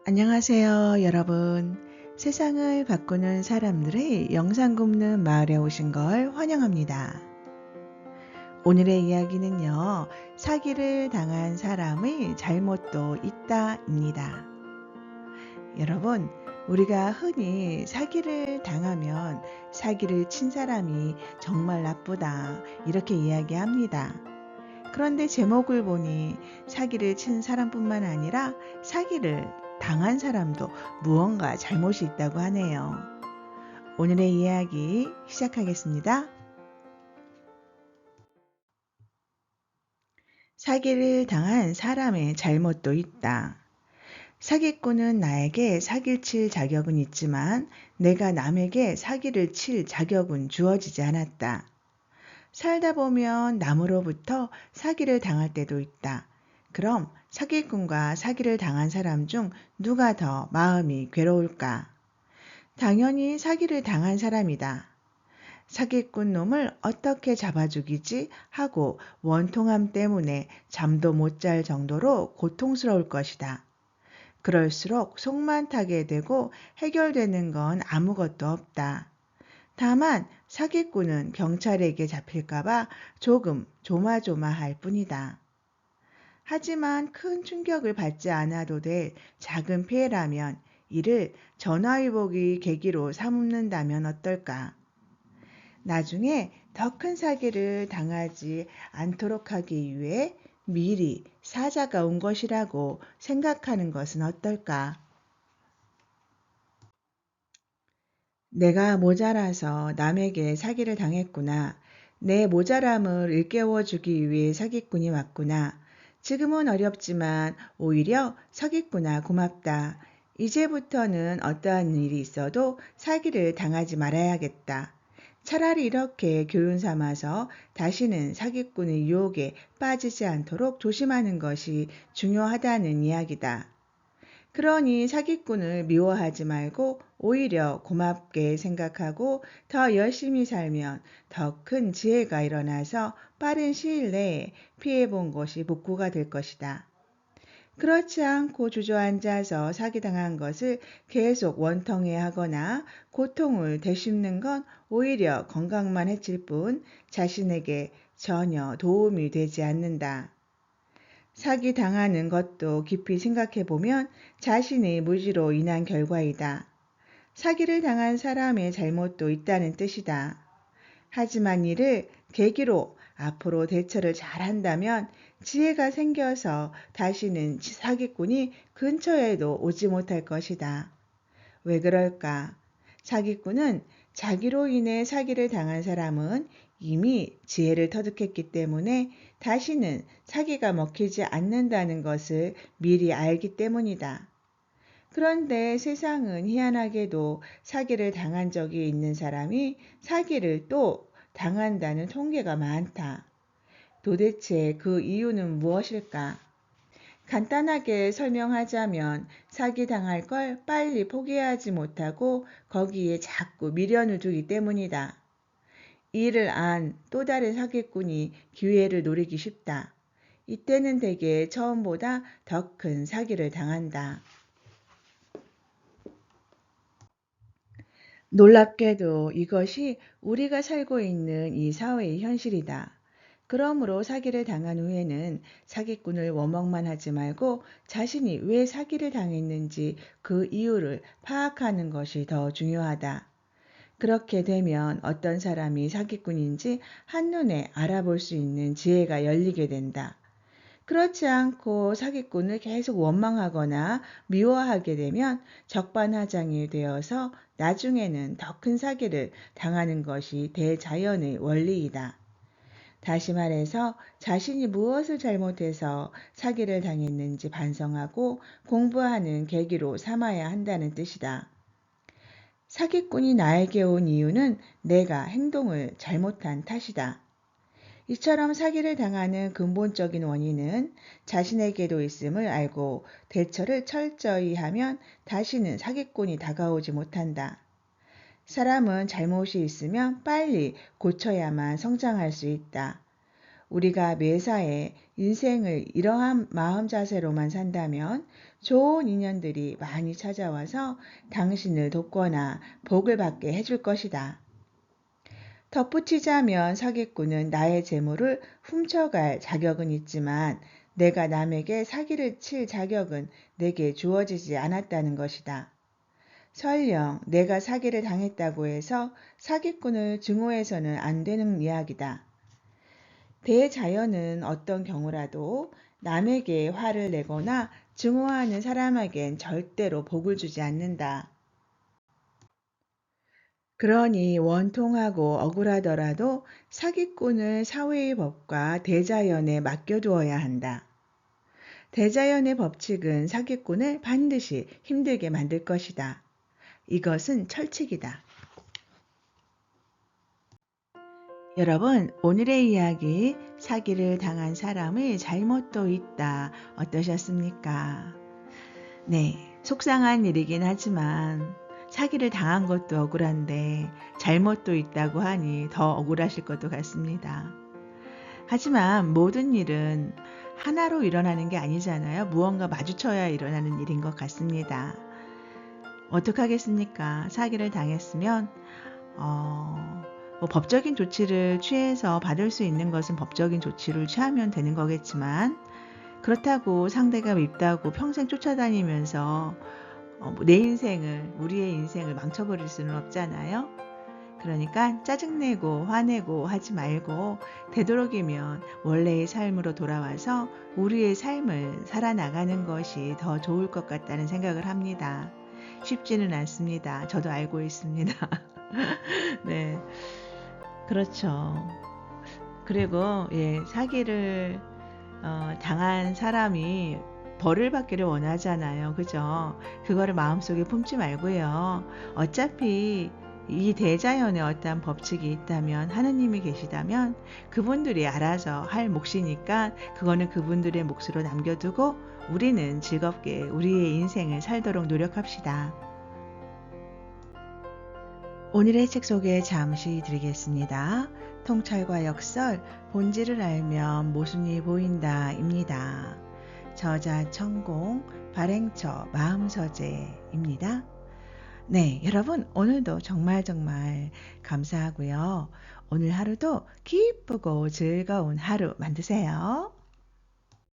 안녕하세요, 여러분. 세상을 바꾸는 사람들의 영상 굽는 마을에 오신 걸 환영합니다. 오늘의 이야기는요, 사기를 당한 사람의 잘못도 있다입니다. 여러분, 우리가 흔히 사기를 당하면 사기를 친 사람이 정말 나쁘다, 이렇게 이야기합니다. 그런데 제목을 보니 사기를 친 사람뿐만 아니라 사기를 당한 사람도 무언가 잘못이 있다고 하네요. 오늘의 이야기 시작하겠습니다. 사기를 당한 사람의 잘못도 있다. 사기꾼은 나에게 사기를 칠 자격은 있지만 내가 남에게 사기를 칠 자격은 주어지지 않았다. 살다 보면 남으로부터 사기를 당할 때도 있다. 그럼 사기꾼과 사기를 당한 사람 중 누가 더 마음이 괴로울까? 당연히 사기를 당한 사람이다. 사기꾼 놈을 어떻게 잡아 죽이지 하고 원통함 때문에 잠도 못 잘 정도로 고통스러울 것이다. 그럴수록 속만 타게 되고 해결되는 건 아무것도 없다. 다만 사기꾼은 경찰에게 잡힐까봐 조금 조마조마할 뿐이다. 하지만 큰 충격을 받지 않아도 될 작은 피해라면 이를 전화위복의 계기로 삼는다면 어떨까? 나중에 더 큰 사기를 당하지 않도록 하기 위해 미리 사자가 온 것이라고 생각하는 것은 어떨까? 내가 모자라서 남에게 사기를 당했구나. 내 모자람을 일깨워주기 위해 사기꾼이 왔구나. 지금은 어렵지만 오히려 사기꾼아 고맙다. 이제부터는 어떠한 일이 있어도 사기를 당하지 말아야겠다. 차라리 이렇게 교훈 삼아서 다시는 사기꾼의 유혹에 빠지지 않도록 조심하는 것이 중요하다는 이야기다. 그러니 사기꾼을 미워하지 말고 오히려 고맙게 생각하고 더 열심히 살면 더 큰 지혜가 일어나서 빠른 시일 내에 피해본 것이 복구가 될 것이다. 그렇지 않고 주저앉아서 사기당한 것을 계속 원통해 하거나 고통을 되씹는 건 오히려 건강만 해칠 뿐 자신에게 전혀 도움이 되지 않는다. 사기 당하는 것도 깊이 생각해 보면 자신의 무지로 인한 결과이다. 사기를 당한 사람의 잘못도 있다는 뜻이다. 하지만 이를 계기로 앞으로 대처를 잘한다면 지혜가 생겨서 다시는 사기꾼이 근처에도 오지 못할 것이다. 왜 그럴까? 사기꾼은 자기로 인해 사기를 당한 사람은 이미 지혜를 터득했기 때문에 다시는 사기가 먹히지 않는다는 것을 미리 알기 때문이다. 그런데 세상은 희한하게도 사기를 당한 적이 있는 사람이 사기를 또 당한다는 통계가 많다. 도대체 그 이유는 무엇일까? 간단하게 설명하자면 사기당할 걸 빨리 포기하지 못하고 거기에 자꾸 미련을 두기 때문이다. 이를 안 또 다른 사기꾼이 기회를 노리기 쉽다. 이때는 대개 처음보다 더 큰 사기를 당한다. 놀랍게도 이것이 우리가 살고 있는 이 사회의 현실이다. 그러므로 사기를 당한 후에는 사기꾼을 원망만 하지 말고 자신이 왜 사기를 당했는지 그 이유를 파악하는 것이 더 중요하다. 그렇게 되면 어떤 사람이 사기꾼인지 한눈에 알아볼 수 있는 지혜가 열리게 된다. 그렇지 않고 사기꾼을 계속 원망하거나 미워하게 되면 적반하장이 되어서 나중에는 더 큰 사기를 당하는 것이 대자연의 원리이다. 다시 말해서 자신이 무엇을 잘못해서 사기를 당했는지 반성하고 공부하는 계기로 삼아야 한다는 뜻이다. 사기꾼이 나에게 온 이유는 내가 행동을 잘못한 탓이다. 이처럼 사기를 당하는 근본적인 원인은 자신에게도 있음을 알고 대처를 철저히 하면 다시는 사기꾼이 다가오지 못한다. 사람은 잘못이 있으면 빨리 고쳐야만 성장할 수 있다. 우리가 매사에 인생을 이러한 마음 자세로만 산다면 좋은 인연들이 많이 찾아와서 당신을 돕거나 복을 받게 해줄 것이다. 덧붙이자면 사기꾼은 나의 재물을 훔쳐갈 자격은 있지만 내가 남에게 사기를 칠 자격은 내게 주어지지 않았다는 것이다. 설령 내가 사기를 당했다고 해서 사기꾼을 증오해서는 안 되는 이야기다. 대자연은 어떤 경우라도 남에게 화를 내거나 증오하는 사람에겐 절대로 복을 주지 않는다. 그러니 원통하고 억울하더라도 사기꾼을 사회의 법과 대자연에 맡겨두어야 한다. 대자연의 법칙은 사기꾼을 반드시 힘들게 만들 것이다. 이것은 철칙이다. 여러분, 오늘의 이야기 사기를 당한 사람의 잘못도 있다. 어떠셨습니까? 네, 속상한 일이긴 하지만 사기를 당한 것도 억울한데 잘못도 있다고 하니 더 억울하실 것도 같습니다. 하지만 모든 일은 하나로 일어나는 게 아니잖아요. 무언가 마주쳐야 일어나는 일인 것 같습니다. 어떡하겠습니까? 사기를 당했으면 법적인 조치를 취해서 받을 수 있는 것은 법적인 조치를 취하면 되는 거겠지만 그렇다고 상대가 밉다고 평생 쫓아다니면서 내 인생을, 우리의 인생을 망쳐버릴 수는 없잖아요. 그러니까 짜증내고 화내고 하지 말고 되도록이면 원래의 삶으로 돌아와서 우리의 삶을 살아나가는 것이 더 좋을 것 같다는 생각을 합니다. 쉽지는 않습니다. 저도 알고 있습니다. 네, 그렇죠. 그리고 사기를 당한 사람이 벌을 받기를 원하잖아요. 그죠? 그거를 마음속에 품지 말고요. 어차피 이 대자연의 어떠한 법칙이 있다면 하느님이 계시다면 그분들이 알아서 할 몫이니까 그거는 그분들의 몫으로 남겨두고 우리는 즐겁게 우리의 인생을 살도록 노력합시다. 오늘의 책 소개 잠시 드리겠습니다. 통찰과 역설, 본질을 알면 모순이 보인다입니다. 저자 천공, 발행처 마음서재입니다. 네, 여러분 오늘도 정말 감사하고요. 오늘 하루도 기쁘고 즐거운 하루 만드세요.